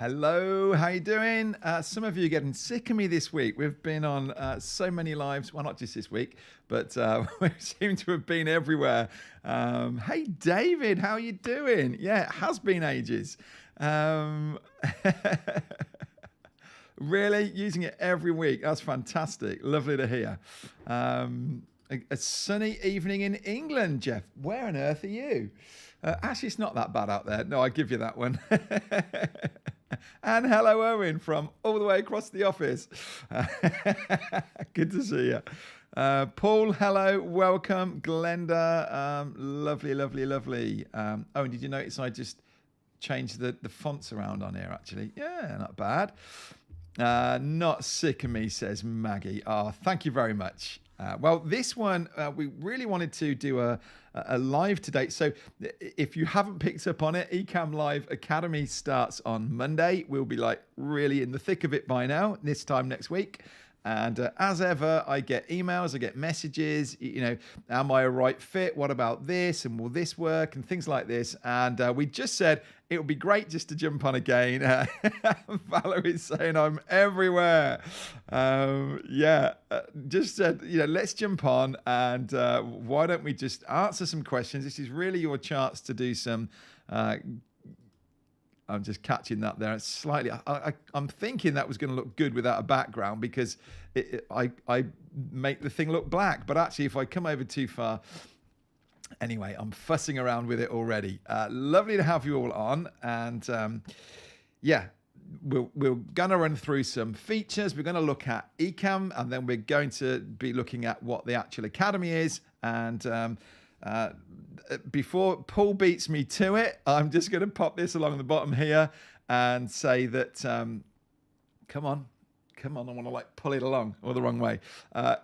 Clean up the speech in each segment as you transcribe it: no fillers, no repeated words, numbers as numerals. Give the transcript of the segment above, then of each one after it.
Hello, how you doing? Some of you are getting sick of me this week. We've been on so many lives, well, not just this week, but we seem to have been everywhere. Hey, David, how you doing? Yeah, it has been ages. Really? Using it every week? That's fantastic. Lovely to hear. A sunny evening in England, Jeff. Where on earth are you? Actually, it's not that bad out there. No, I give you that one. And hello, Owen, from all the way across the office. Good to see you. Paul, hello, welcome. Glenda, lovely, lovely, lovely. Owen, did you notice I just changed the fonts around on here, actually? Yeah, not bad. Not sick of me, says Maggie. Oh, thank you very much. Well, this one, we really wanted to do a live today. So if you haven't picked up on it, Ecamm Live Academy starts on Monday. We'll be like really in the thick of it by now, this time next week. And as ever, I get emails, I get messages, am I a right fit? What about this? And will this work? And things like this. And we just said it would be great just to jump on again. Valerie's saying I'm everywhere. Just said, let's jump on and why don't we just answer some questions? This is really your chance to do some I'm just catching that there. It's slightly. I'm thinking that was going to look good without a background because I make the thing look black. But actually, if I come over too far, anyway, I'm fussing around with it already. Lovely to have you all on, and we're going to run through some features. We're going to look at Ecamm, and then we're going to be looking at what the actual academy is, and. Before Paul beats me to it, I'm just going to pop this along the bottom here and say that, come on, I want to pull it along or the wrong way.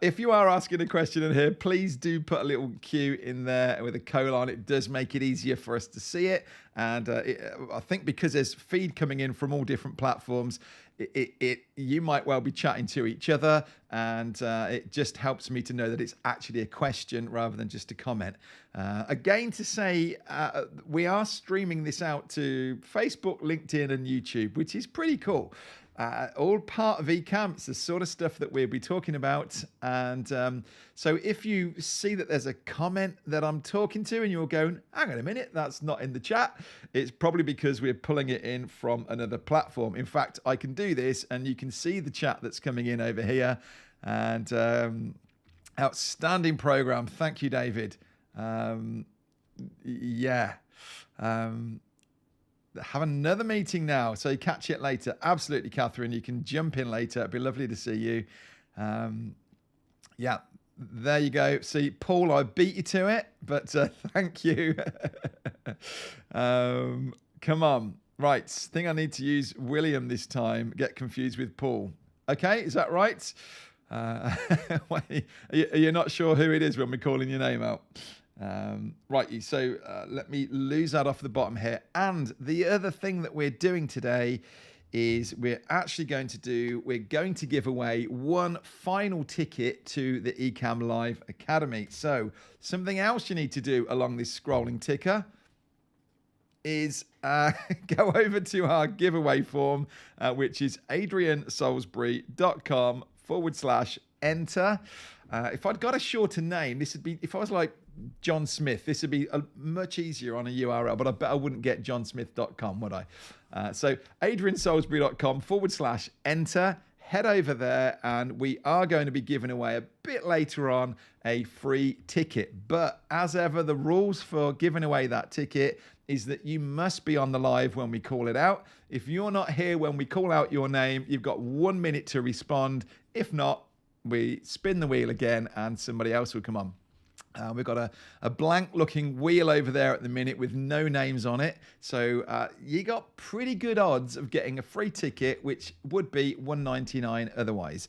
If you are asking a question in here, please do put a little Q in there with a colon. It does make it easier for us to see it. And I think because there's feed coming in from all different platforms, you might well be chatting to each other, and it just helps me to know that it's actually a question rather than just a comment. Again, to say we are streaming this out to Facebook, LinkedIn, and YouTube, which is pretty cool. All part of Ecamm. It's the sort of stuff that we'll be talking about. And so if you see that there's a comment that I'm talking to and you're going, hang on a minute, that's not in the chat, it's probably because we're pulling it in from another platform. In fact, I can do this and you can see the chat that's coming in over here. And outstanding program. Thank you, David. Have another meeting now, so you catch it later. Absolutely, Catherine. You can jump in later. It'd be lovely to see you. There you go. See, Paul, I beat you to it, but thank you. Come on. Right, think I need to use William this time. Get confused with Paul. Okay, is that right? Wait, are you not sure who it is when we're calling your name out? Right, so let me lose that off the bottom here. And the other thing that we're doing today is we're going to give away one final ticket to the Ecamm Live Academy. So something else you need to do along this scrolling ticker is go over to our giveaway form, which is adriansalisbury.com/enter. If I'd got a shorter name, this would be, if I was like John Smith, this would be much easier on a URL, but I bet I wouldn't get johnsmith.com, would I? So adriansalisbury.com/enter. Head over there, and we are going to be giving away a bit later on a free ticket. But as ever, the rules for giving away that ticket is that you must be on the live when we call it out. If you're not here when we call out your name, you've got 1 minute to respond. If not, we spin the wheel again and somebody else will come on. We've got a blank looking wheel over there at the minute with no names on it. So you got pretty good odds of getting a free ticket, which would be $1.99 otherwise.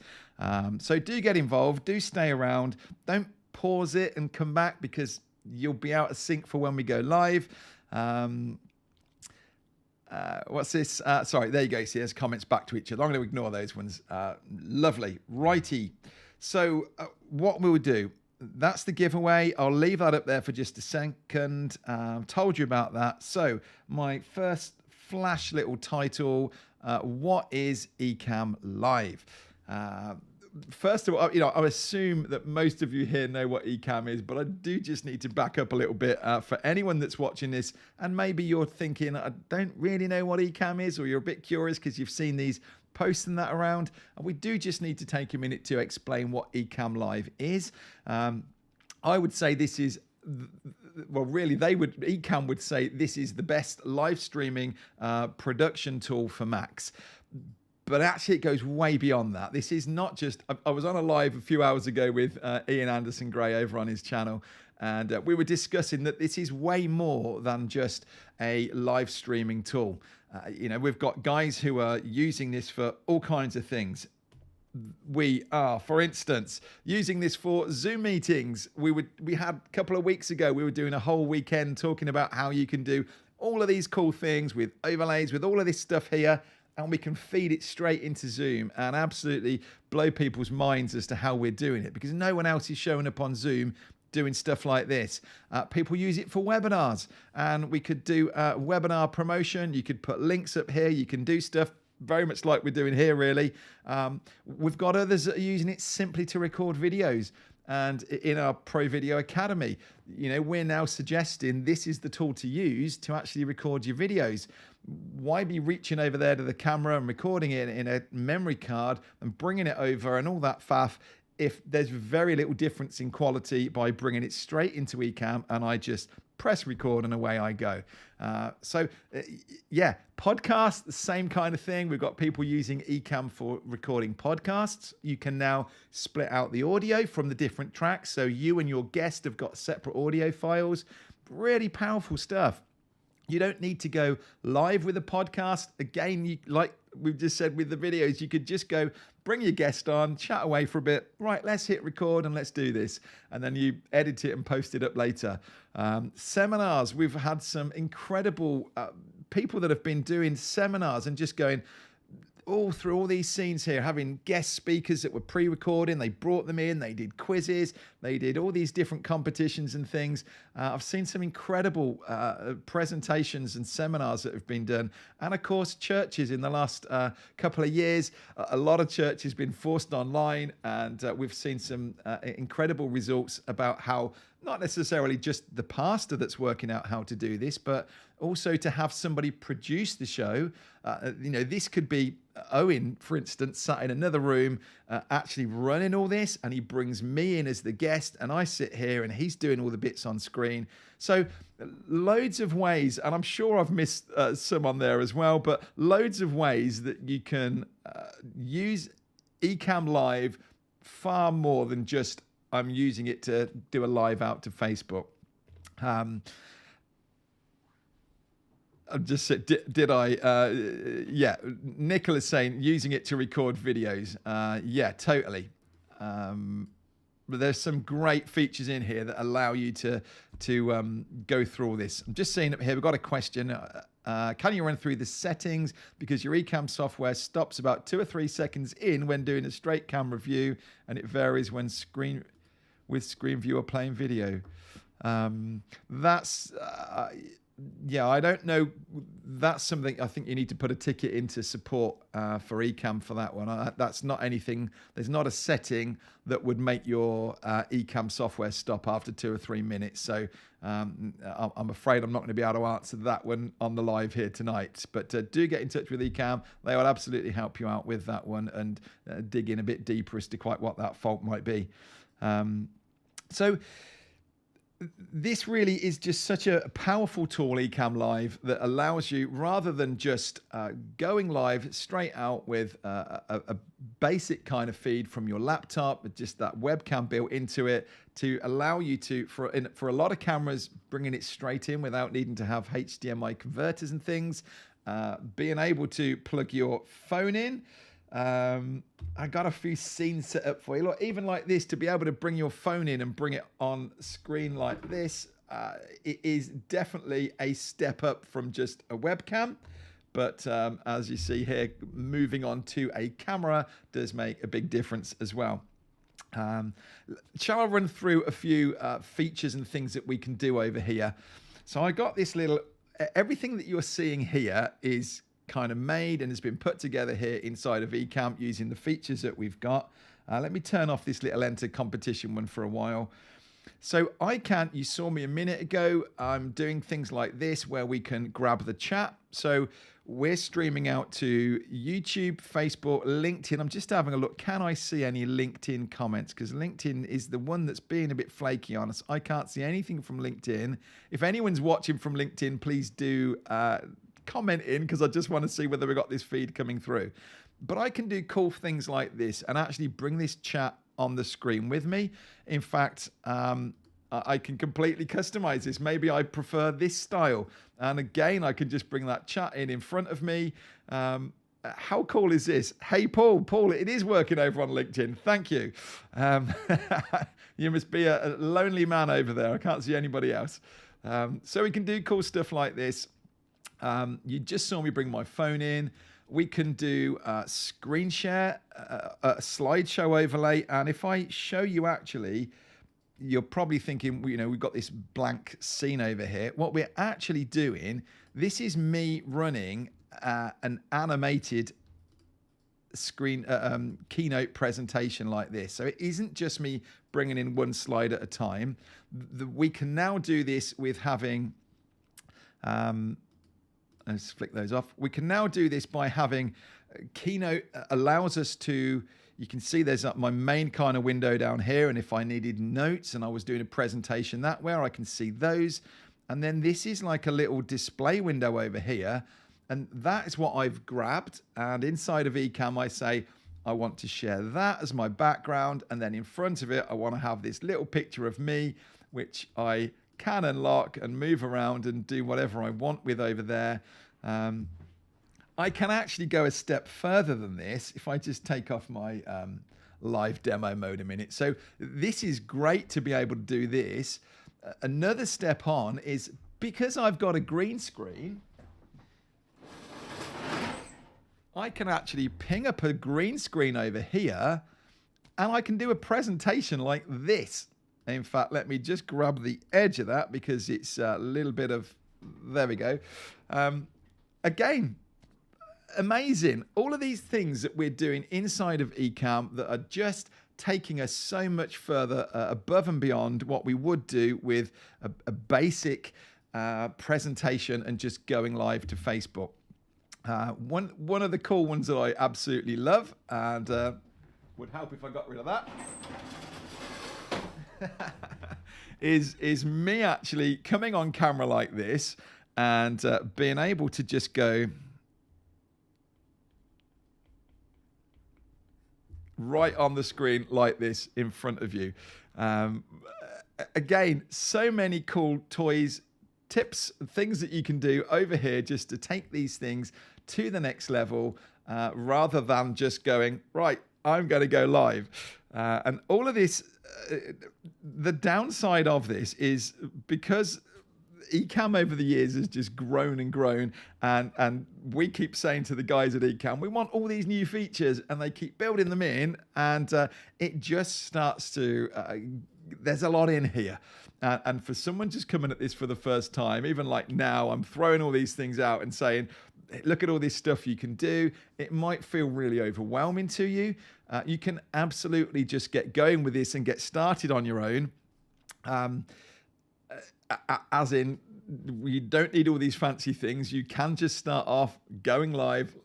So do get involved. Do stay around. Don't pause it and come back because you'll be out of sync for when we go live. What's this? Sorry, there you go. See, there's comments back to each other. I'm going to ignore those ones. Lovely. Righty. So what we'll do, that's the giveaway. I'll leave that up there for just a second. Told you about that. So my first flash little title what is Ecamm Live? First of all, I assume that most of you here know what Ecamm is, but I do just need to back up a little bit for anyone that's watching this, and maybe you're thinking, I don't really know what Ecamm is, or you're a bit curious because you've seen these posts and that around, and we do just need to take a minute to explain what Ecamm Live is. I would say this is, well, really, Ecamm would say this is the best live streaming production tool for Macs. But actually, it goes way beyond that. This is not just... I was on a live a few hours ago with Ian Anderson Gray over on his channel, and we were discussing that this is way more than just a live streaming tool. We've got guys who are using this for all kinds of things. We are, for instance, using this for Zoom meetings. We had a couple of weeks ago, we were doing a whole weekend talking about how you can do all of these cool things with overlays, with all of this stuff here, and we can feed it straight into Zoom and absolutely blow people's minds as to how we're doing it, because no one else is showing up on Zoom doing stuff like this. People use it for webinars, and we could do webinar promotion. You could put links up here. You can do stuff very much like we're doing here, really. We've got others that are using it simply to record videos. And in our Pro Video Academy, we're now suggesting this is the tool to use to actually record your videos. Why be reaching over there to the camera and recording it in a memory card and bringing it over and all that faff if there's very little difference in quality by bringing it straight into Ecamm and I just press record and away I go. Yeah, podcasts, the same kind of thing. We've got people using Ecamm for recording podcasts. You can now split out the audio from the different tracks, so you and your guest have got separate audio files. Really powerful stuff. You don't need to go live with a podcast. Again, like we've just said with the videos, you could just go, bring your guest on, chat away for a bit. Right, let's hit record and let's do this. And then you edit it and post it up later. Seminars, we've had some incredible people that have been doing seminars and just going all through all these scenes here, having guest speakers that were pre-recording. They brought them in, they did quizzes, they did all these different competitions and things. I've seen some incredible presentations and seminars that have been done. And of course, churches in the last couple of years, a lot of churches been forced online, and we've seen some incredible results about how not necessarily just the pastor that's working out how to do this, but also to have somebody produce the show. This could be Owen, for instance, sat in another room actually running all this, and he brings me in as the guest, and I sit here and he's doing all the bits on screen. So loads of ways, and I'm sure I've missed some on there as well, but loads of ways that you can use Ecamm Live far more than just I'm using it to do a live out to Facebook. I've just said, did I? Yeah, Nicola's saying using it to record videos. Yeah, totally. But there's some great features in here that allow you to go through all this. I'm just seeing up here, we've got a question. Can you run through the settings? Because your Ecamm software stops about 2 or 3 seconds in when doing a straight camera view, and it varies when screen viewer playing video. Yeah, I don't know. That's something I think you need to put a ticket into support for Ecamm for that one. That's not anything. There's not a setting that would make your Ecamm software stop after 2 or 3 minutes. So I'm afraid I'm not going to be able to answer that one on the live here tonight. But do get in touch with Ecamm. They will absolutely help you out with that one and dig in a bit deeper as to quite what that fault might be. So this really is just such a powerful tool, Ecamm Live, that allows you, rather than just going live straight out with a basic kind of feed from your laptop, with just that webcam built into it, to allow you to, for a lot of cameras, bringing it straight in without needing to have HDMI converters and things, being able to plug your phone in. I got a few scenes set up for you. Look, even like this, to be able to bring your phone in and bring it on screen like this, it is definitely a step up from just a webcam. But as you see here, moving on to a camera does make a big difference as well. Shall I run through a few features and things that we can do over here? So I got this little, everything that you're seeing here is kind of made and has been put together here inside of Ecamm using the features that we've got. Let me turn off this little enter competition one for a while. So you saw me a minute ago, I'm doing things like this where we can grab the chat. So we're streaming out to YouTube, Facebook, LinkedIn. I'm just having a look. Can I see any LinkedIn comments? Because LinkedIn is the one that's being a bit flaky on us. I can't see anything from LinkedIn. If anyone's watching from LinkedIn, please do comment in, because I just want to see whether we got this feed coming through. But I can do cool things like this and actually bring this chat on the screen with me. In fact, I can completely customize this. Maybe I prefer this style. And again, I can just bring that chat in front of me. How cool is this? Hey, Paul, it is working over on LinkedIn. Thank you. You must be a lonely man over there. I can't see anybody else. So we can do cool stuff like this. You just saw me bring my phone in. We can do screen share, a slideshow overlay. And if I show you actually, you're probably thinking, we've got this blank scene over here. What we're actually doing, this is me running an animated screen keynote presentation like this. So it isn't just me bringing in one slide at a time. We can now do this with having, let's flick those off. We can now do this by having Keynote allows us to, you can see there's my main kind of window down here. And if I needed notes and I was doing a presentation that way, I can see those. And then this is like a little display window over here. And that is what I've grabbed. And inside of Ecamm, I say, I want to share that as my background. And then in front of it, I want to have this little picture of me, which I can unlock and move around and do whatever I want with over there. I can actually go a step further than this if I just take off my live demo mode a minute. So this is great to be able to do this. Another step on is, because I've got a green screen, I can actually ping up a green screen over here and I can do a presentation like this. In fact, let me just grab the edge of that because it's a little bit of, there we go. Again, amazing. All of these things that we're doing inside of Ecamm that are just taking us so much further above and beyond what we would do with a basic presentation and just going live to Facebook. One of the cool ones that I absolutely love, and would help if I got rid of that, is me actually coming on camera like this and being able to just go right on the screen like this in front of you. Again, so many cool toys, tips, things that you can do over here just to take these things to the next level, rather than just going, right, I'm going to go live. And all of this, the downside of this is because Ecamm over the years has just grown and grown, and we keep saying to the guys at Ecamm, we want all these new features, and they keep building them in, and it just starts to, there's a lot in here. And for someone just coming at this for the first time, even like now, I'm throwing all these things out and saying, look at all this stuff you can do. It might feel really overwhelming to you. You can absolutely just get going with this and get started on your own. As in, you don't need all these fancy things. You can just start off going live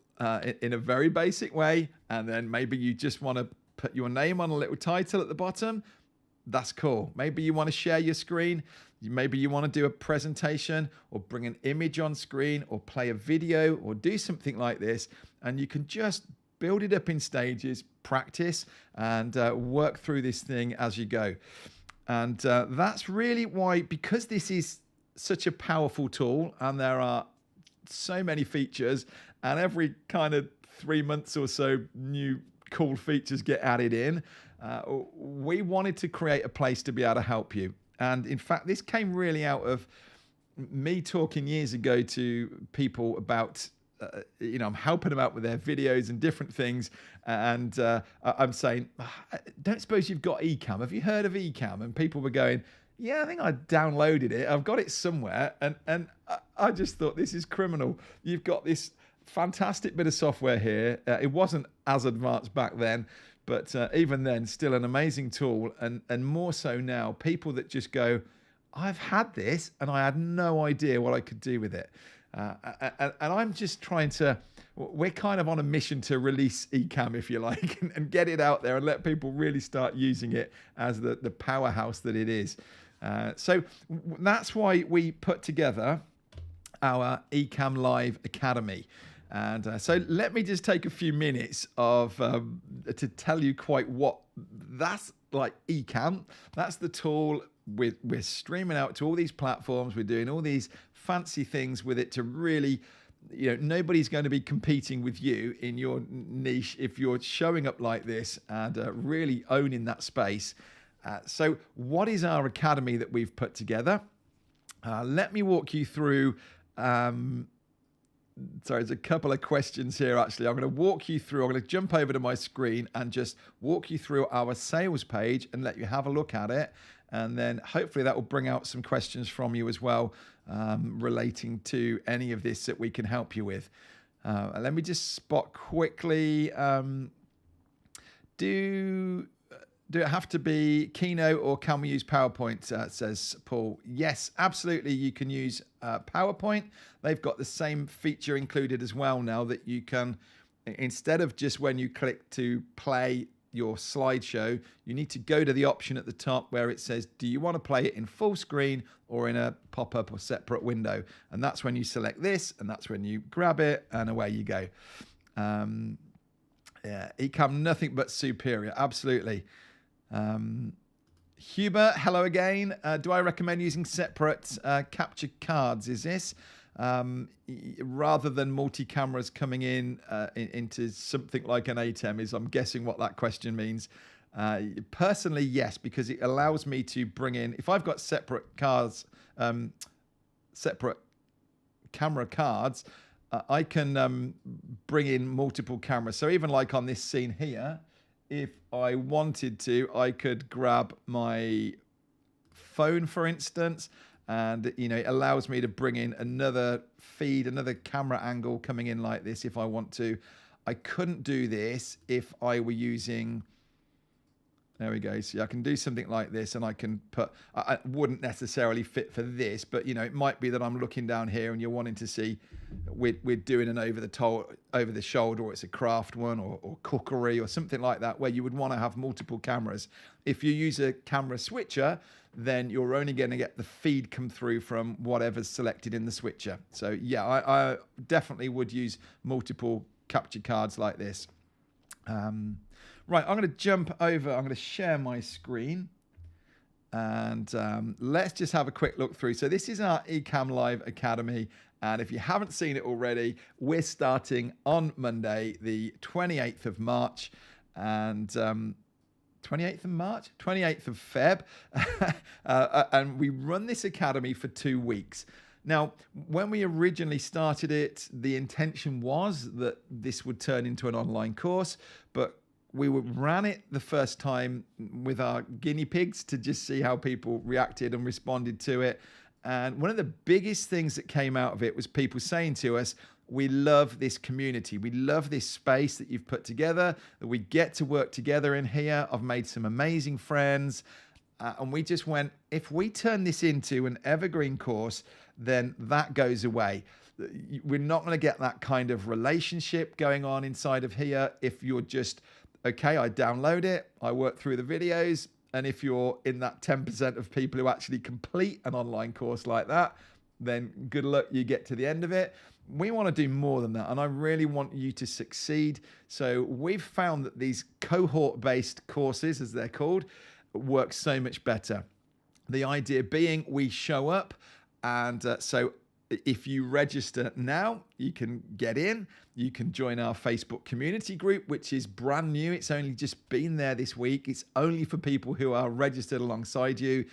in a very basic way. And then maybe you just want to put your name on a little title at the bottom. That's cool. Maybe you want to share your screen. Maybe you want to do a presentation or bring an image on screen or play a video or do something like this. And you can just build it up in stages, practice, and work through this thing as you go. And that's really why, because this is such a powerful tool and there are so many features, and every kind of 3 months or so new cool features get added in, we wanted to create a place to be able to help you. And in fact, this came really out of me talking years ago to people about, I'm helping them out with their videos and different things. And I'm saying, don't suppose you've got Ecamm. Have you heard of Ecamm? And people were going, yeah, I think I downloaded it. I've got it somewhere. And I just thought, this is criminal. You've got this fantastic bit of software here. It wasn't as advanced back then, but even then, still an amazing tool. And more so now, people that just go, I've had this and I had no idea what I could do with it. And I'm just trying to, we're kind of on a mission to release Ecamm, if you like, and get it out there and let people really start using it as the powerhouse that it is. So that's why we put together our Ecamm Live Academy. And so let me just take a few minutes of to tell you quite what that's like. Ecamm, that's the tool. We're streaming out to all these platforms. We're doing all these fancy things with it to really, nobody's going to be competing with you in your niche if you're showing up like this and really owning that space. So what is our academy that we've put together? Let me walk you through. Sorry, there's a couple of questions here, actually. I'm going to walk you through. I'm going to jump over to my screen and just walk you through our sales page and let you have a look at it. And then hopefully that will bring out some questions from you as well, relating to any of this that we can help you with. Let me just spot quickly. Do it have to be Keynote or can we use PowerPoint, says Paul. Yes, absolutely. You can use PowerPoint. They've got the same feature included as well now that you can, instead of just when you click to play your slideshow, you need to go to the option at the top where it says, do you want to play it in full screen or in a pop-up or separate window? And that's when you select this, and that's when you grab it, and away you go. Yeah, Ecamm, nothing but superior. Absolutely. Hubert, hello again. Do I recommend using separate capture cards? Is this rather than multi-cameras coming into something like an ATEM? Is I'm guessing what that question means. Personally, yes, because it allows me to bring in, if I've got separate cards, separate camera cards, I can bring in multiple cameras. So even like on this scene here, if I wanted to, I could grab my phone, for instance, and it allows me to bring in another feed, another camera angle coming in like this if I want to. I couldn't do this if I were using, there we go. So I can do something like this, and I can put, I wouldn't necessarily fit for this, but it might be that I'm looking down here and you're wanting to see, we're doing an over the shoulder, or it's a craft one, or cookery or something like that, where you would want to have multiple cameras. If you use a camera switcher, then you're only going to get the feed come through from whatever's selected in the switcher. So yeah, I definitely would use multiple capture cards like this. Right, I'm going to jump over. I'm going to share my screen. And let's just have a quick look through. So this is our Ecamm Live Academy. And if you haven't seen it already, we're starting on Monday, the 28th of March. And 28th of March? 28th of Feb. And we run this academy for 2 weeks. Now, when we originally started it, the intention was that this would turn into an online course, but we ran it the first time with our guinea pigs to just see how people reacted and responded to it. And one of the biggest things that came out of it was people saying to us, we love this community. We love this space that you've put together, that we get to work together in here. I've made some amazing friends. And we just went, if we turn this into an evergreen course, then that goes away. We're not going to get that kind of relationship going on inside of here if you're just, okay, I download it, I work through the videos, and if you're in that 10% of people who actually complete an online course like that, then good luck, you get to the end of it. We want to do more than that, and I really want you to succeed. So we've found that these cohort-based courses, as they're called, work so much better. The idea being we show up, and so if you register now, you can get in. You can join our Facebook community group, which is brand new. It's only just been there this week. It's only for people who are registered alongside you.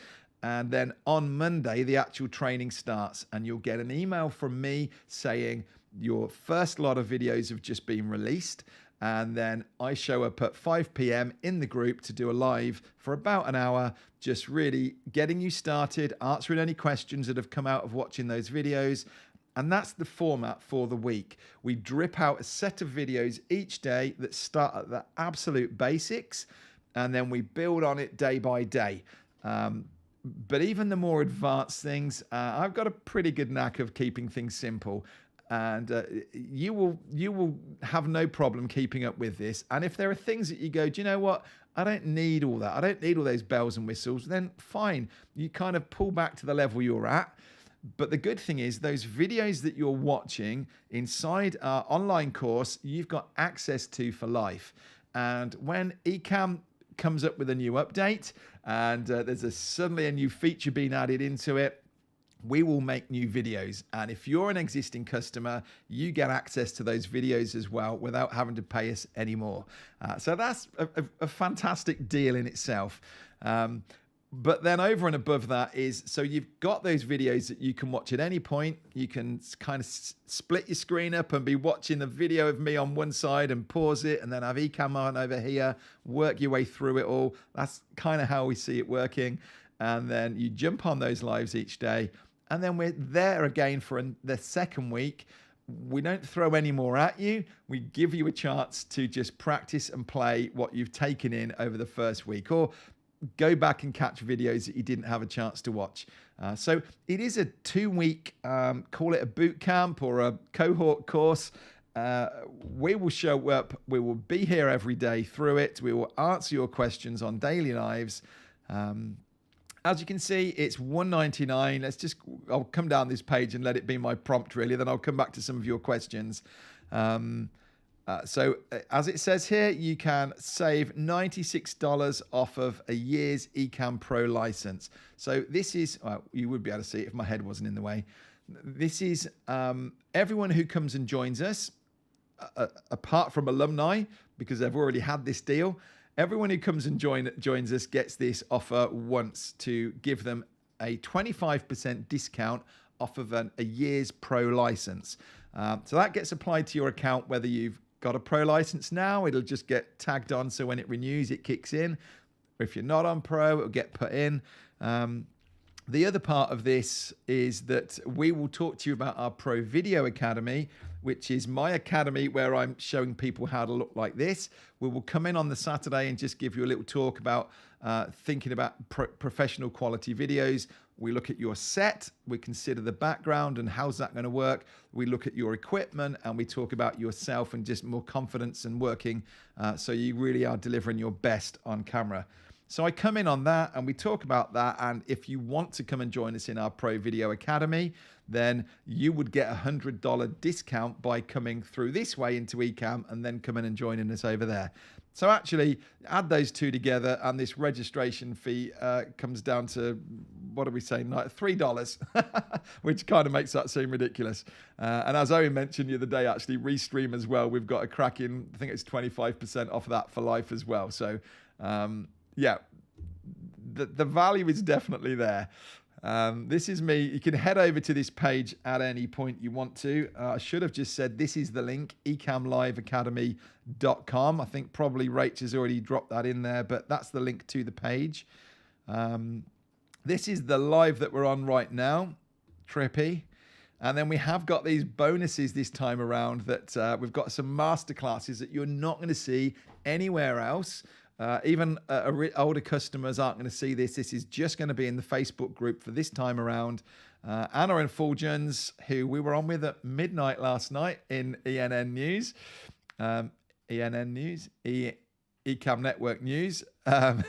And then on Monday, the actual training starts, and you'll get an email from me saying your first lot of videos have just been released. And then I show up at 5 p.m. in the group to do a live for about an hour, just really getting you started, answering any questions that have come out of watching those videos. And that's the format for the week. We drip out a set of videos each day that start at the absolute basics, and then we build on it day by day. But even the more advanced things, I've got a pretty good knack of keeping things simple. And you will have no problem keeping up with this. And if there are things that you go, do you know what? I don't need all that. I don't need all those bells and whistles. Then fine. You kind of pull back to the level you're at. But the good thing is those videos that you're watching inside our online course, you've got access to for life. And when Ecamm comes up with a new update and there's suddenly a new feature being added into it, we will make new videos. And if you're an existing customer, you get access to those videos as well without having to pay us anymore. So that's a fantastic deal in itself. But then over and above that is, so you've got those videos that you can watch at any point. You can kind of split your screen up and be watching the video of me on one side and pause it, and then have Ecamm on over here, work your way through it all. That's kind of how we see it working. And then you jump on those lives each day. And then we're there again for the second week. We don't throw any more at you. We give you a chance to just practice and play what you've taken in over the first week, or go back and catch videos that you didn't have a chance to watch. So it is a 2-week, call it a boot camp or a cohort course. We will show up. We will be here every day through it. We will answer your questions on daily lives. As you can see, it's $199. I'll come down this page and let it be my prompt, really. Then I'll come back to some of your questions. So as it says here, you can save $96 off of a year's Ecamm Pro license. So this is, well, you would be able to see it if my head wasn't in the way. This is everyone who comes and joins us, apart from alumni, because they've already had this deal. Everyone who comes and joins us gets this offer once to give them a 25% discount off of a year's pro license. So that gets applied to your account, whether you've got a pro license now, it'll just get tagged on. So when it renews, it kicks in. Or if you're not on pro, it'll get put in. The other part of this is that we will talk to you about our Pro Video Academy, which is my academy where I'm showing people how to look like this. We will come in on the Saturday and just give you a little talk about thinking about professional quality videos. We look at your set, we consider the background and how's that going to work. We look at your equipment and we talk about yourself and just more confidence and working so you really are delivering your best on camera. So I come in on that and we talk about that. And if you want to come and join us in our Pro Video Academy, then you would get a $100 discount by coming through this way into Ecamm and then coming and joining us over there. So actually add those two together and this registration fee comes down to, what are we saying, like $3, which kind of makes that seem ridiculous. And as Owen mentioned the other day, actually Restream as well, we've got a cracking, I think it's 25% off that for life as well. So yeah, the value is definitely there. This is me. You can head over to this page at any point you want to. I should have just said this is the link, ecammliveacademy.com. I think probably Rach has already dropped that in there, but that's the link to the page. This is the live that we're on right now. Trippy. And then we have got these bonuses this time around that we've got some masterclasses that you're not going to see anywhere else. Even older customers aren't going to see this. This is just going to be in the Facebook group for this time around. Anna and Fulgens, who we were on with at midnight last night in ENN News, Ecamm Network News. They're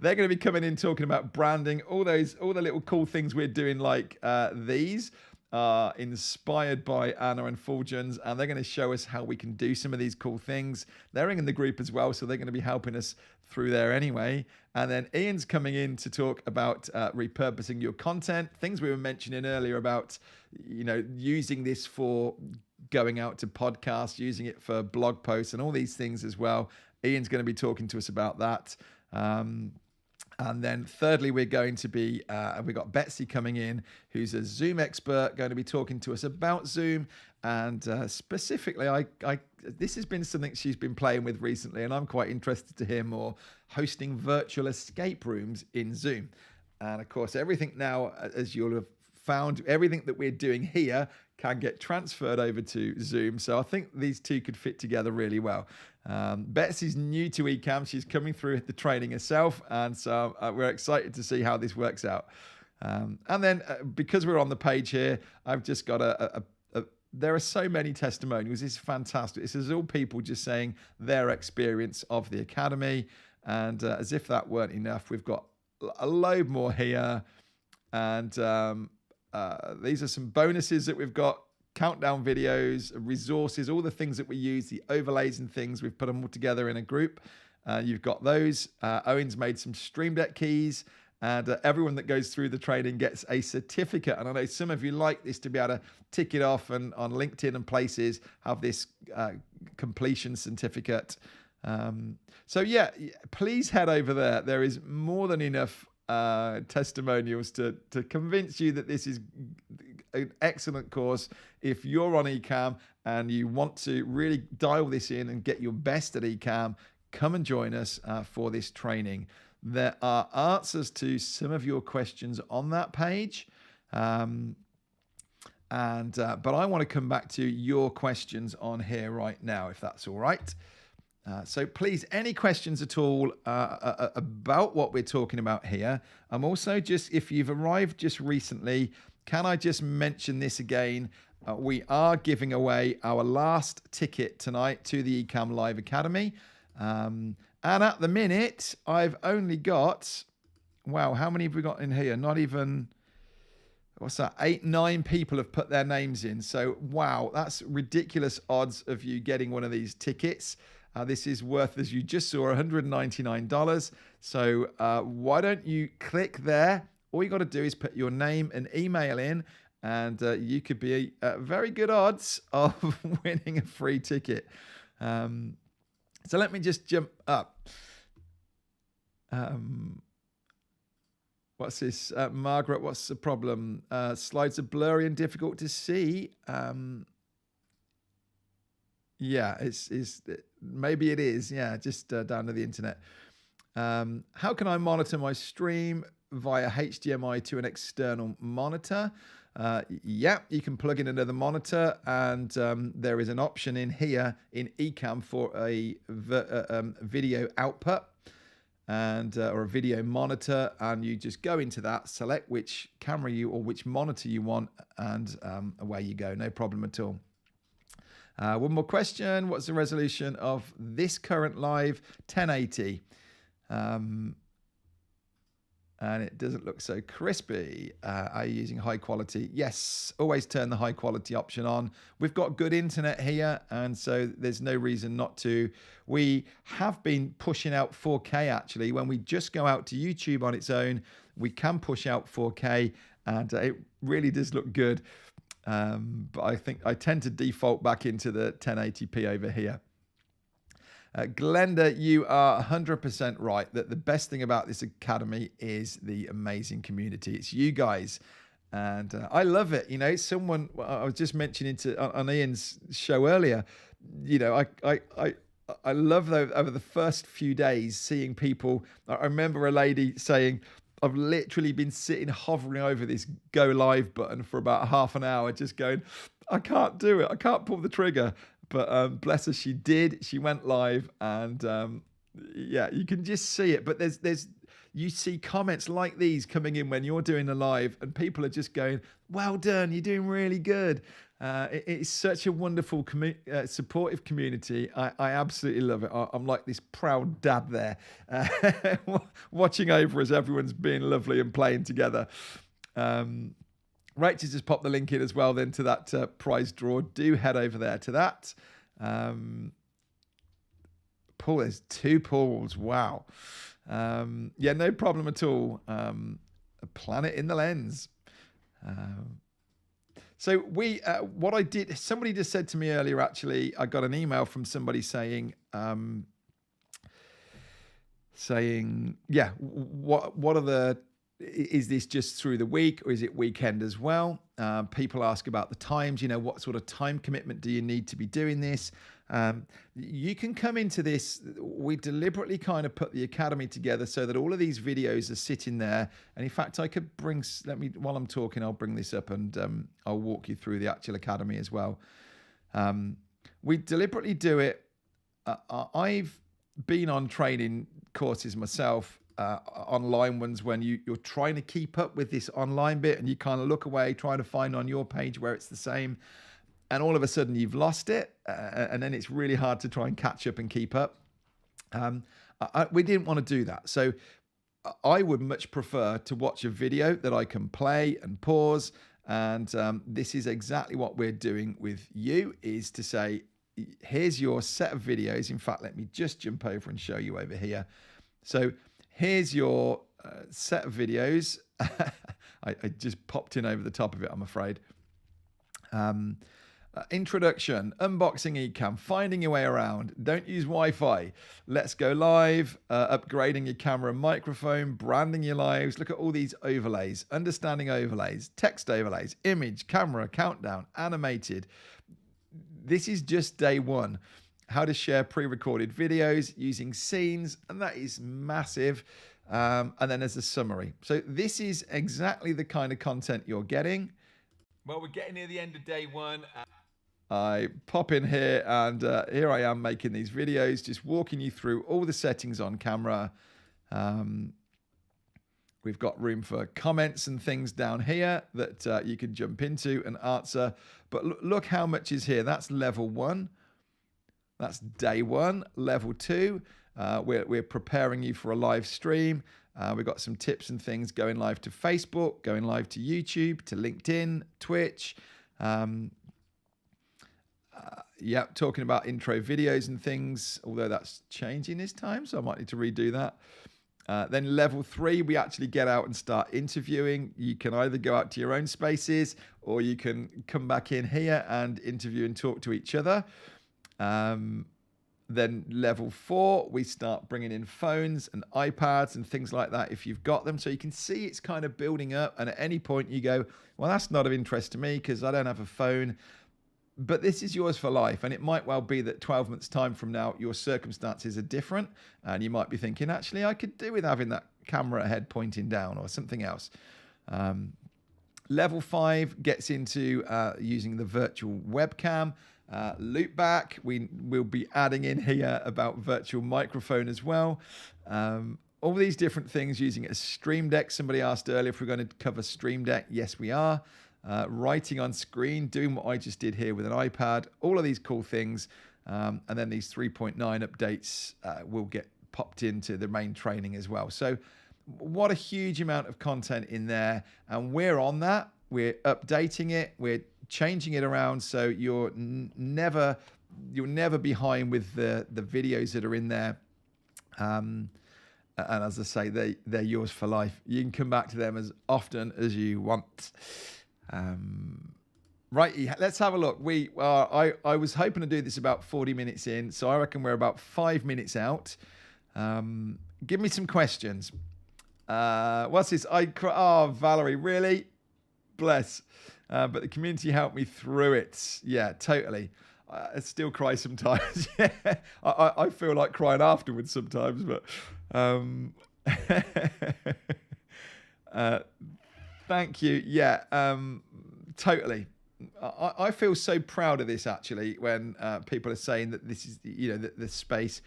going to be coming in talking about branding, all the little cool things we're doing, like these. Inspired by Anna and Fulgens, and they're going to show us how we can do some of these cool things. They're in the group as well, so they're going to be helping us through there anyway. And then Ian's coming in to talk about repurposing your content, things we were mentioning earlier about, using this for going out to podcasts, using it for blog posts and all these things as well. Ian's going to be talking to us about that. And then thirdly, we're going to be, we've got Betsy coming in, who's a Zoom expert, going to be talking to us about Zoom. And specifically, this has been something she's been playing with recently, and I'm quite interested to hear more, hosting virtual escape rooms in Zoom. And of course, everything now, as you'll have found, everything that we're doing here can get transferred over to Zoom. So I think these two could fit together really well. Betsy's new to Ecamm. She's coming through the training herself. And so we're excited to see how this works out. And then because we're on the page here, I've just got there are so many testimonials. It's fantastic. This is all people just saying their experience of the Academy. And as if that weren't enough, we've got a load more here. And these are some bonuses that we've got. Countdown videos, resources, all the things that we use, the overlays and things. We've put them all together in a group. You've got those. Owen's made some Stream Deck keys. And everyone that goes through the training gets a certificate. And I know some of you like this to be able to tick it off and on LinkedIn and places have this completion certificate. So yeah, please head over there. There is more than enough testimonials to convince you that this is an excellent course. If you're on Ecamm and you want to really dial this in and get your best at Ecamm, come and join us for this training. There are answers to some of your questions on that page. But I want to come back to your questions on here right now, if that's all right. So please, any questions at all about what we're talking about here? I'm also just, if you've arrived just recently, can I just mention this again? We are giving away our last ticket tonight to the Ecamm Live Academy. And at the minute, I've only got, wow, how many have we got in here? Not even, what's that? 8, 9 people have put their names in. So, wow, that's ridiculous odds of you getting one of these tickets. This is worth, as you just saw, $199. So why don't you click there? All you got to do is put your name and email in, and you could be very good odds of winning a free ticket. So let me just jump up. What's this? Margaret, what's the problem? Slides are blurry and difficult to see. Yeah, maybe it is. Yeah, just down to the internet. How can I monitor my stream via HDMI to an external monitor? Yeah, you can plug in another monitor, and there is an option in here in Ecamm for a video output and or a video monitor, and you just go into that, select which camera or which monitor you want, and away you go. No problem at all. One more question. What's the resolution of this current live? 1080. And it doesn't look so crispy. Are you using high quality? Yes, always turn the high quality option on. We've got good internet here, and so there's no reason not to. We have been pushing out 4K actually. When we just go out to YouTube on its own, we can push out 4K, and it really does look good. But I think I tend to default back into the 1080p over here. Glenda, you are 100% right that the best thing about this academy is the amazing community. It's you guys, and I love it. You know, someone I was just mentioning on Ian's show earlier. You know, I love though over the first few days seeing people. I remember a lady saying, I've literally been sitting hovering over this go live button for about half an hour, just going, I can't do it. I can't pull the trigger. But bless her, she did. She went live, and yeah, you can just see it. But you see comments like these coming in when you're doing the live, and people are just going, well done, you're doing really good. It's such a wonderful, supportive community. I absolutely love it. I'm like this proud dad there, watching over as everyone's being lovely and playing together. Rachel just popped the link in as well then to that prize draw. Do head over there to that. Paul, there's 2 Pauls. Wow. Yeah, no problem at all. A planet in the lens. So what I did, somebody just said to me earlier, actually, I got an email from somebody saying, yeah, what are the, is this just through the week or is it weekend as well? People ask about the times, what sort of time commitment do you need to be doing this? You can come into this. We deliberately kind of put the academy together so that all of these videos are sitting there. And in fact, I could while I'm talking, I'll bring this up and I'll walk you through the actual academy as well. We deliberately do it. I've been on training courses myself, online ones, when you're trying to keep up with this online bit and you kind of look away, trying to find on your page where it's the same. And all of a sudden you've lost it. And then it's really hard to try and catch up and keep up. We didn't want to do that. So I would much prefer to watch a video that I can play and pause. And this is exactly what we're doing with you, is to say, here's your set of videos. In fact, let me just jump over and show you over here. So here's your set of videos. I just popped in over the top of it, I'm afraid. Introduction, unboxing Ecamm, finding your way around, don't use Wi-Fi, let's go live, upgrading your camera and microphone, branding your lives. Look at all these overlays, understanding overlays, text overlays, image, camera, countdown, animated. This is just day one. How to share pre-recorded videos using scenes, and that is massive. And then there's a summary. So this is exactly the kind of content you're getting. Well, we're getting near the end of day one. I pop in here and here I am making these videos, just walking you through all the settings on camera. We've got room for comments and things down here that you can jump into and answer. But look how much is here. That's level 1. That's day 1. Level 2, we're preparing you for a live stream. We've got some tips and things going live to Facebook, going live to YouTube, to LinkedIn, Twitch. Yeah, talking about intro videos and things, although that's changing this time, so I might need to redo that. Then level 3, we actually get out and start interviewing. You can either go out to your own spaces or you can come back in here and interview and talk to each other. Then level 4, we start bringing in phones and iPads and things like that if you've got them. So you can see it's kind of building up, and at any point you go, well, that's not of interest to me because I don't have a phone. But this is yours for life, and it might well be that 12 months time from now your circumstances are different and you might be thinking, actually I could do with having that camera head pointing down or something else. Level 5 gets into using the virtual webcam. Loop back, we'll be adding in here about virtual microphone as well. All these different things using a Stream Deck. Somebody asked earlier if we're going to cover Stream Deck. Yes, we are. Writing on screen, doing what I just did here with an iPad, all of these cool things. And then these 3.9 updates will get popped into the main training as well. So what a huge amount of content in there. And we're on that. We're updating it. We're changing it around. So you're never behind with the videos that are in there. And as I say, they're yours for life. You can come back to them as often as you want. Right, let's have a look. I was hoping to do this about 40 minutes in, so I reckon we're about 5 minutes out. Give me some questions. What's this? Oh, Valerie, really? Bless. But the community helped me through it. Yeah, totally. I still cry sometimes. Yeah, I feel like crying afterwards sometimes, but thank you. Yeah, totally. I feel so proud of this actually when people are saying that this is the space.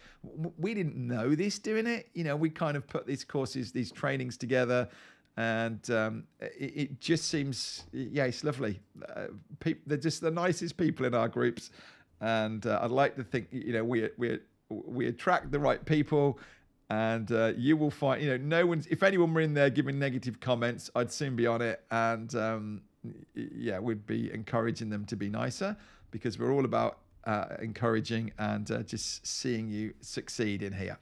We didn't know this doing it. We kind of put these courses, these trainings together, and it just seems, yeah, it's lovely. They're just the nicest people in our groups, and I'd like to think we attract the right people. And you will find, no one's, if anyone were in there giving negative comments, I'd soon be on it. And yeah, we'd be encouraging them to be nicer, because we're all about encouraging and just seeing you succeed in here.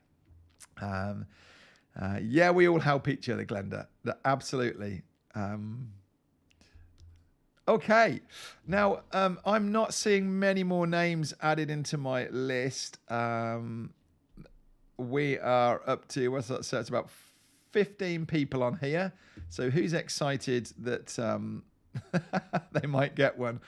Yeah, we all help each other, Glenda. Absolutely. Okay. Now, I'm not seeing many more names added into my list. We are up to, what's that? So it's about 15 people on here. So who's excited that they might get one?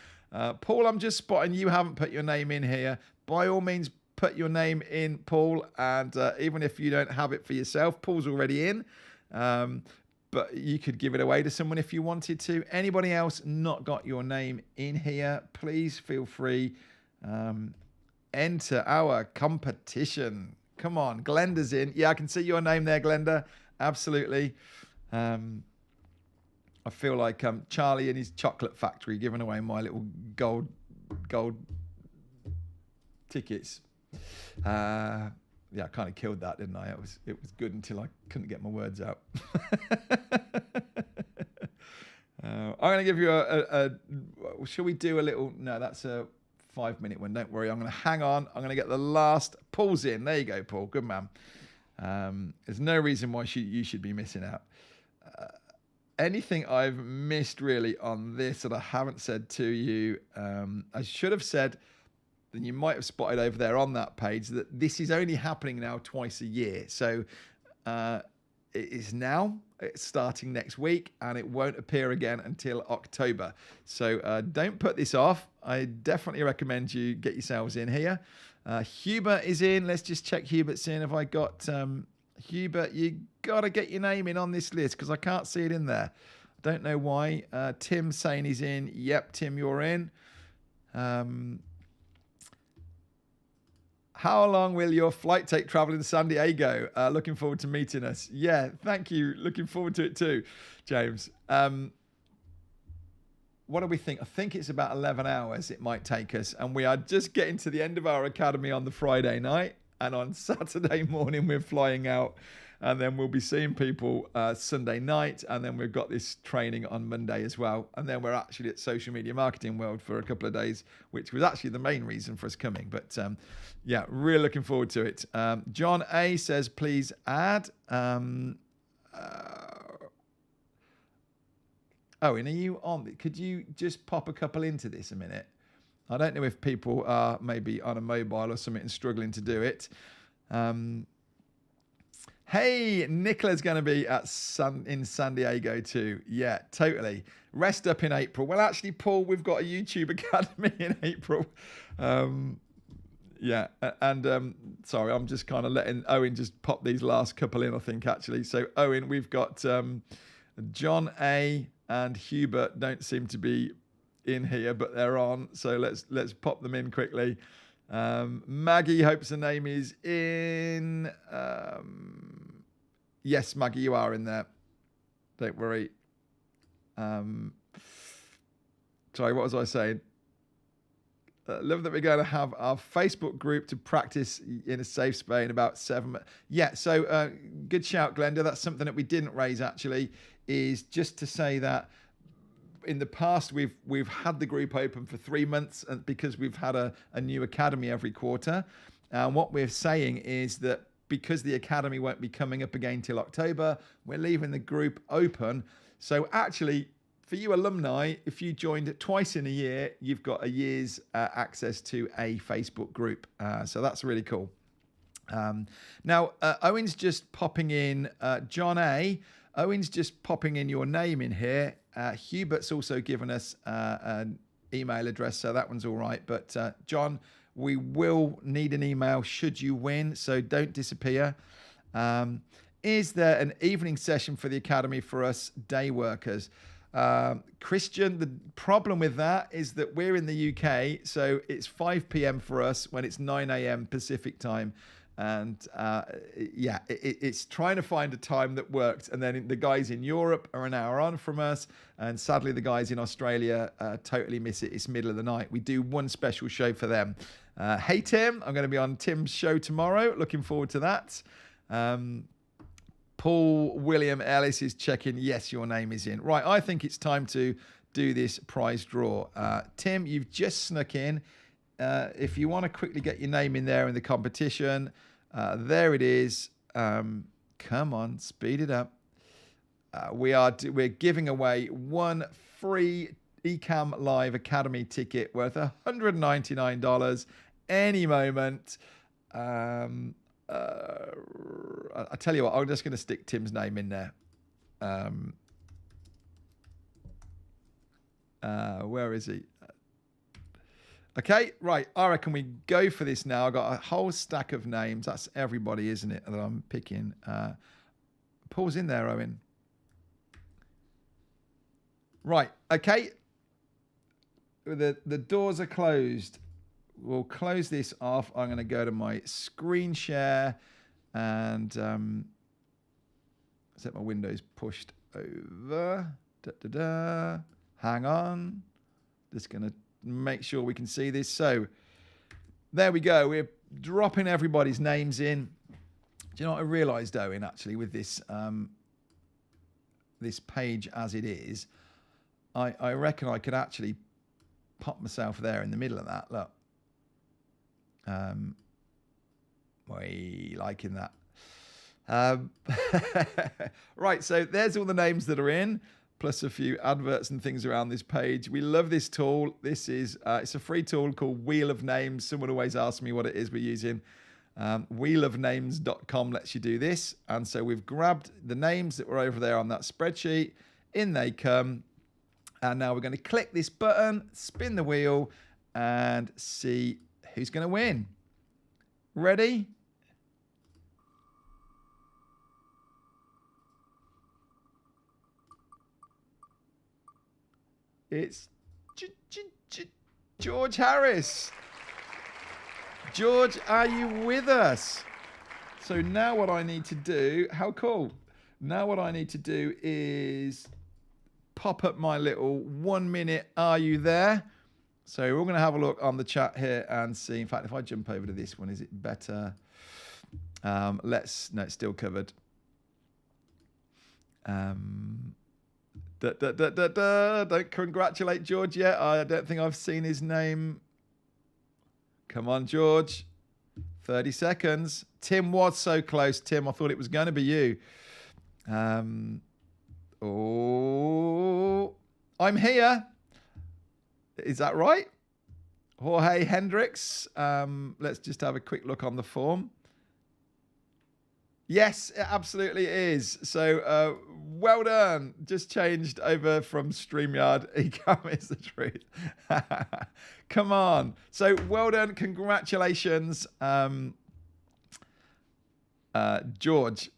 Paul, I'm just spotting you haven't put your name in here. By all means, put your name in, Paul. And even if you don't have it for yourself, Paul's already in. But you could give it away to someone if you wanted to. Anybody else not got your name in here, please feel free. Enter our competition. Come on, Glenda's in. Yeah, I can see your name there, Glenda. Absolutely. I feel like Charlie in his chocolate factory giving away my little gold tickets. Yeah, I kind of killed that, didn't I? It was good until I couldn't get my words out. I'm going to give you shall we do a little, no, that's a 5-minute one. Don't worry. I'm going to hang on. I'm going to get the last Paul's in. There you go, Paul. Good man. There's no reason why you should be missing out. Anything I've missed really on this that I haven't said to you, I should have said, then you might have spotted over there on that page that this is only happening now twice a year. So it is now, it's starting next week, and it won't appear again until October. So don't put this off. I definitely recommend you get yourselves in here. Hubert is in. Let's just check Hubert's in. Have I got Hubert? You got to get your name in on this list because I can't see it in there. Don't know why. Tim saying he's in. Yep, Tim, you're in. How long will your flight take traveling to San Diego? Looking forward to meeting us. Yeah, thank you. Looking forward to it too, James. What do we think? I think it's about 11 hours it might take us. And we are just getting to the end of our academy on the Friday night. And on Saturday morning, we're flying out. And then we'll be seeing people Sunday night. And then we've got this training on Monday as well. And then we're actually at Social Media Marketing World for a couple of days, which was actually the main reason for us coming. But yeah, really looking forward to it. John A says, please add. Owen, are you on? Could you just pop a couple into this a minute? I don't know if people are maybe on a mobile or something and struggling to do it. Hey, Nicola's going to be in San Diego too. Yeah, totally. Rest up in April. Well, actually, Paul, we've got a YouTube Academy in April. Yeah, and sorry, I'm just kind of letting Owen just pop these last couple in, I think, actually. So, Owen, we've got John A and Hubert don't seem to be in here, but they're on. So let's pop them in quickly. Maggie hopes her name is in. Yes, Maggie, you are in there. Don't worry. Sorry, what was I saying? Love that we're going to have our Facebook group to practice in a safe space in about 7 minutes. Yeah, so good shout, Glenda. That's something that we didn't raise, actually, is just to say that in the past, we've had the group open for 3 months and because we've had a new academy every quarter. And what we're saying is that because the academy won't be coming up again till October, we're leaving the group open. So actually, for you alumni, if you joined twice in a year, you've got a year's access to a Facebook group. So that's really cool. Now, Owen's just popping in, John A. Owen's just popping in your name in here. Hubert's also given us an email address, so that one's all right. But John, we will need an email should you win, so don't disappear. Is there an evening session for the academy for us day workers? Christian, the problem with that is that we're in the UK, so it's 5 p.m. for us when it's 9 a.m. Pacific time. And yeah, it's trying to find a time that works. And then the guys in Europe are an hour on from us. And sadly, the guys in Australia totally miss it. It's middle of the night. We do one special show for them. Hey, Tim, I'm going to be on Tim's show tomorrow. Looking forward to that. Paul William Ellis is checking. Yes, your name is in. Right, I think it's time to do this prize draw. Tim, you've just snuck in. If you want to quickly get your name in there in the competition, there it is. Come on, speed it up. We're giving away one free Ecamm Live Academy ticket worth $199 any moment. I tell you what, I'm just going to stick Tim's name in there. Where is he? Okay, right. I reckon we go for this now. I've got a whole stack of names. That's everybody, isn't it, that I'm picking? Paul's in there, Owen. Right, okay. The doors are closed. We'll close this off. I'm going to go to my screen share and set my windows pushed over. Hang on. Just going to make sure we can see this. So there we go. We're dropping everybody's names in. Do you know what I realized, Owen, actually, with this this page as it is, I reckon I could actually pop myself there in the middle of that. Look. Liking that. Right, so there's all the names that are in, plus a few adverts and things around this page. We love this tool. This is it's a free tool called Wheel of Names. Someone always asks me what it is we're using. Wheelofnames.com lets you do this. And so we've grabbed the names that were over there on that spreadsheet. In they come. And now we're going to click this button, spin the wheel, and see who's going to win. Ready? It's George Harris. George, are you with us? So now what I need to do, how cool. Now what I need to do is pop up my little 1 minute, are you there? So we're going to have a look on the chat here and see. In fact, if I jump over to this one, is it better? No, it's still covered. Don't congratulate George yet. I don't think I've seen his name. Come on, George. 30 seconds. Tim was so close, Tim. I thought it was going to be you. Oh, I'm here. Is that right? Jorge Hendricks. Let's just have a quick look on the form. Yes, it absolutely is. So well done. Just changed over from StreamYard. Ecamm is the truth. Come on. So well done. Congratulations, George.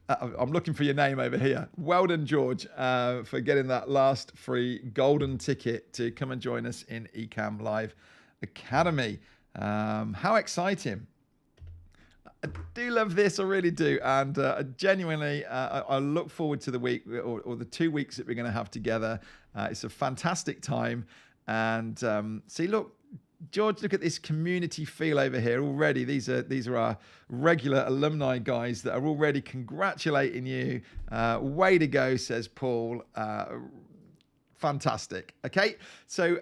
I'm looking for your name over here. Well done, George, for getting that last free golden ticket to come and join us in Ecamm Live Academy. How exciting. I do love this, I really do. And genuinely, I look forward to the week or the 2 weeks that we're going to have together. It's a fantastic time. And see, look, George, look at this community feel over here already. These are our regular alumni guys that are already congratulating you. Way to go, says Paul. Fantastic. Okay, so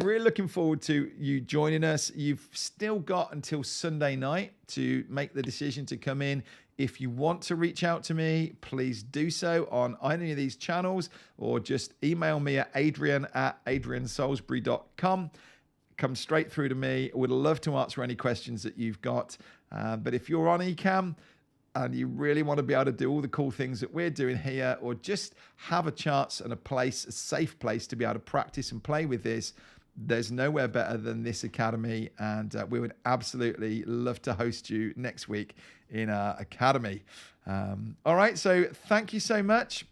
we're looking forward to you joining us. You've still got until Sunday night to make the decision to come in. If you want to reach out to me, please do so on any of these channels, or just email me at adrian@adriansalisbury.com. Come straight through to me. I would love to answer any questions that you've got. But if you're on Ecamm and you really want to be able to do all the cool things that we're doing here, or just have a chance and a place, a safe place to be able to practice and play with this, there's nowhere better than this academy. And we would absolutely love to host you next week in our academy. All right, so thank you so much.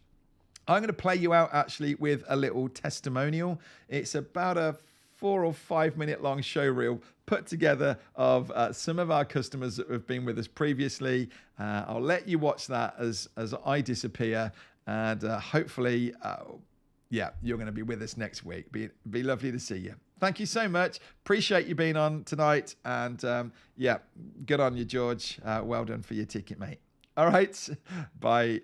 I'm going to play you out actually with a little testimonial. It's about a 4 or 5 minute long show reel put together of some of our customers that have been with us previously. I'll let you watch that as I disappear, and hopefully, you're going to be with us next week. Be lovely to see you. Thank you so much. Appreciate you being on tonight, and good on you, George. Well done for your ticket, mate. All right, bye.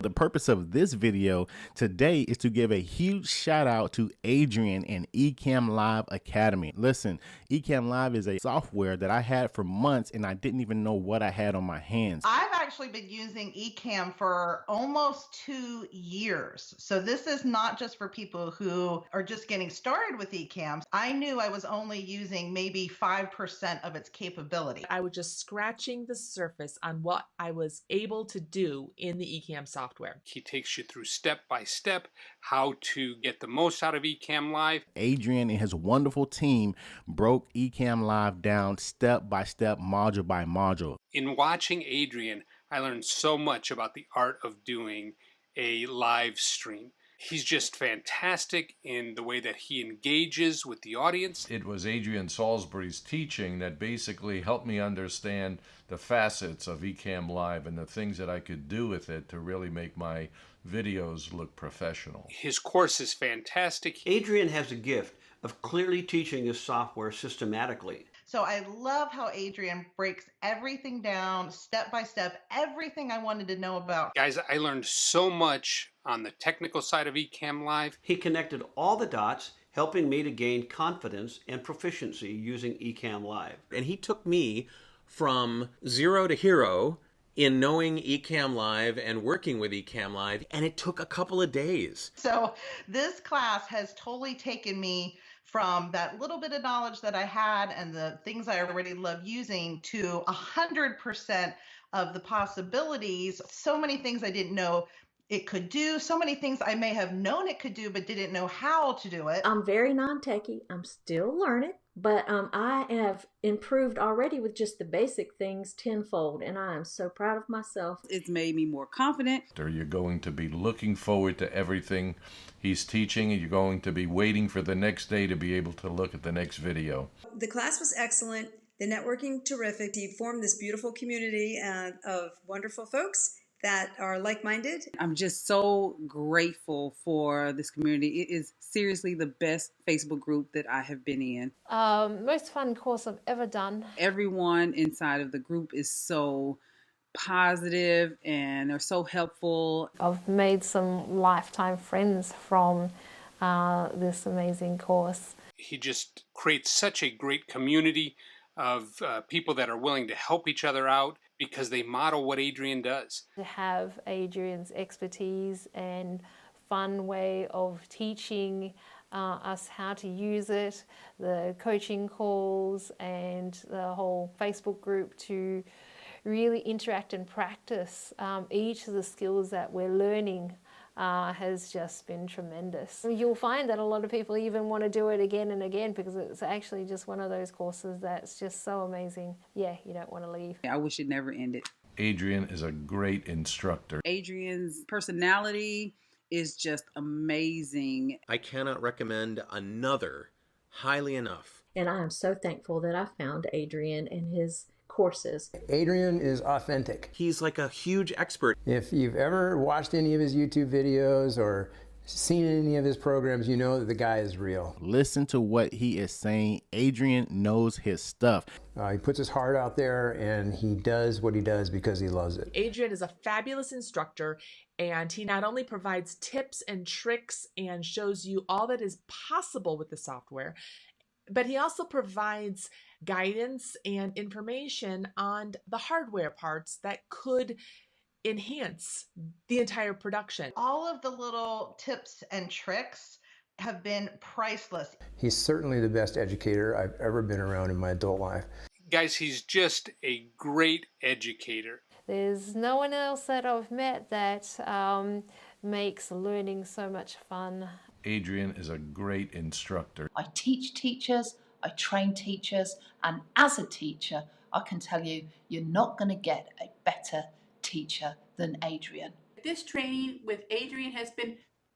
The purpose of this video today is to give a huge shout out to Adrian and Ecamm Live Academy. Listen, Ecamm Live is a software that I had for months and I didn't even know what I had on my hands. I've actually been using Ecamm for almost 2 years. So this is not just for people who are just getting started with Ecamm. I knew I was only using maybe 5% of its capability. I was just scratching the surface on what I was able to do in the Ecamm software. He takes you through step by step how to get the most out of Ecamm Live. Adrian and his wonderful team broke Ecamm Live down step by step, module by module. In watching Adrian, I learned so much about the art of doing a live stream. He's just fantastic in the way that he engages with the audience. It was Adrian Salisbury's teaching that basically helped me understand the facets of Ecamm Live and the things that I could do with it to really make my videos look professional. His course is fantastic. Adrian has a gift of clearly teaching his software systematically. So I love how Adrian breaks everything down step by step, everything I wanted to know about. Guys, I learned so much on the technical side of Ecamm Live. He connected all the dots, helping me to gain confidence and proficiency using Ecamm Live. And he took me from zero to hero in knowing Ecamm Live and working with Ecamm Live, and it took a couple of days. So this class has totally taken me from that little bit of knowledge that I had and the things I already love using to 100% of the possibilities. So many things I didn't know it could do, so many things I may have known it could do but didn't know how to do it. I'm very non-techie. I'm still learning, but I have improved already with just the basic things tenfold, and I am so proud of myself. It's made me more confident. You're going to be looking forward to everything he's teaching, and you're going to be waiting for the next day to be able to look at the next video. The class was excellent, the networking terrific. He formed this beautiful community of wonderful folks that are like-minded. I'm just so grateful for this community. It is seriously the best Facebook group that I have been in. Most fun course I've ever done. Everyone inside of the group is so positive and they're so helpful. I've made some lifetime friends from this amazing course. He just creates such a great community of people that are willing to help each other out because they model what Adrian does. To have Adrian's expertise and fun way of teaching us how to use it, the coaching calls and the whole Facebook group to really interact and practice each of the skills that we're learning has just been tremendous. You'll find that a lot of people even want to do it again and again because it's actually just one of those courses that's just so amazing. Yeah, you don't want to leave. I wish it never ended. Adrian is a great instructor. Adrian's personality is just amazing. I cannot recommend another highly enough. And I am so thankful that I found Adrian and his courses. Adrian is authentic. He's like a huge expert. If you've ever watched any of his YouTube videos or seen any of his programs, you know that the guy is real. Listen to what he is saying. Adrian knows his stuff. He puts his heart out there and he does what he does because he loves it. Adrian is a fabulous instructor, and he not only provides tips and tricks and shows you all that is possible with the software, but he also provides guidance and information on the hardware parts that could enhance the entire production. All of the little tips and tricks have been priceless. He's certainly the best educator I've ever been around in my adult life. Guys, he's just a great educator. There's no one else that I've met that makes learning so much fun. Adrian is a great instructor. I teach teachers, I train teachers, and as a teacher, I can tell you, you're not going to get a better teacher than Adrian. This training with Adrian has been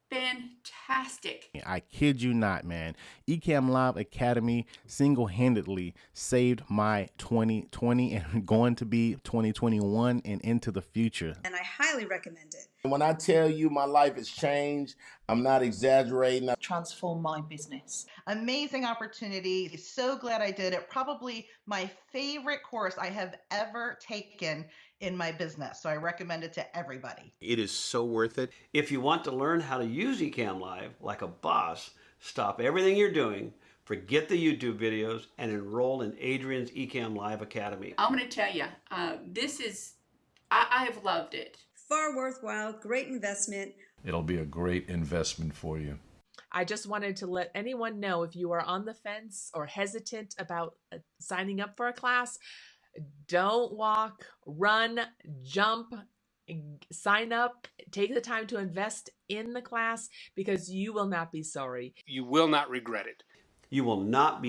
fantastic. I kid you not, man. Ecamm Live Academy single-handedly saved my 2020 and going to be 2021 and into the future. And I highly recommend it. When I tell you my life has changed, I'm not exaggerating. Transform my business. Amazing opportunity. So glad I did it. Probably my favorite course I have ever taken in my business. So I recommend it to everybody. It is so worth it. If you want to learn how to use Ecamm Live like a boss, stop everything you're doing, forget the YouTube videos, and enroll in Adrian's Ecamm Live Academy. I'm going to tell you, I have loved it. Far worthwhile, great investment. It'll be a great investment for you. I just wanted to let anyone know, if you are on the fence or hesitant about signing up for a class, don't walk, run, jump, sign up, take the time to invest in the class, because you will not be sorry. You will not regret it. You will not be